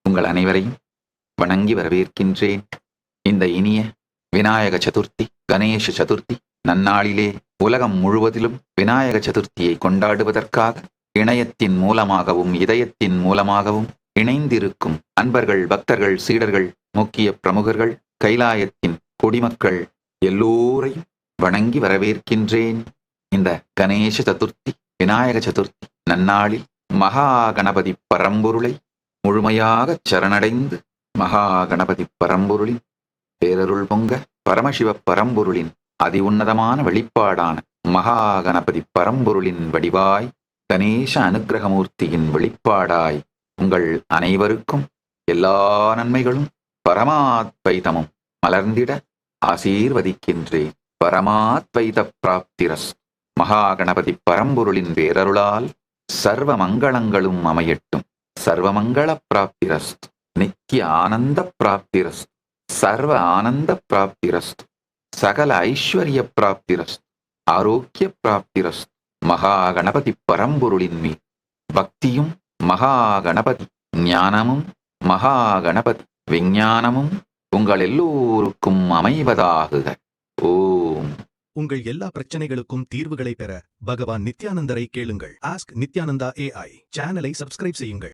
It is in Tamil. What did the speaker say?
உங்கள் அனைவரையும் வணங்கி வரவேற்கின்றேன். இந்த இனிய விநாயக சதுர்த்தி, கணேச சதுர்த்தி நன்னாளிலே உலகம் முழுவதிலும் விநாயக சதுர்த்தியை கொண்டாடுவதற்காக இணையத்தின் மூலமாகவும் இதயத்தின் மூலமாகவும் இணைந்திருக்கும் அன்பர்கள், பக்தர்கள், சீடர்கள், முக்கிய பிரமுகர்கள், கைலாயத்தின் குடிமக்கள் எல்லோரையும் வணங்கி வரவேற்கின்றேன். இந்த கணேச சதுர்த்தி, விநாயக சதுர்த்தி நன்னாளில் மகா கணபதி பரம்பொருளை முழுமையாக சரணடைந்து மகா கணபதி பரம்பொருளின் பேரருள் பொங்க பரமசிவ பரம்பொருளின் அதி உன்னதமான வெளிப்பாடான மகா கணபதி பரம்பொருளின் வடிவாய் கணேச அனுக்கிரகமூர்த்தியின் வெளிப்பாடாய் உங்கள் அனைவருக்கும் எல்லா நன்மைகளும் பரமாத்வைதமும் மலர்ந்திட ஆசீர்வதிக்கின்றேன். பரமாத்வைத பிராப்திரஸ். மகா கணபதி பரம்பொருளின் பேரருளால் சர்வ மங்களங்களும் அமையட்டும். சர்வமங்கள பிராப்திரஸ்து. நித்திய ஆனந்த பிராப்திரஸ்து. சர்வ ஆனந்த பிராப்திரஸ்து. சகல ஐஸ்வர்ய பிராப்திரஸ்து. ஆரோக்கிய பிராப்திரஸ்து. மகா கணபதி பரம்பொருளின் மீது பக்தியும் மகா கணபதி ஞானமும் மகா கணபதி விஞ்ஞானமும் உங்கள் எல்லோருக்கும் அமைவதாகுக. ஓம். உங்கள் எல்லா பிரச்சனைகளுக்கும் தீர்வுகளை பெற பகவான் நித்யானந்தரை கேளுங்கள். ஆஸ்க் நித்யானந்தா AI சேனலை சப்ஸ்கிரைப் செய்யுங்கள்.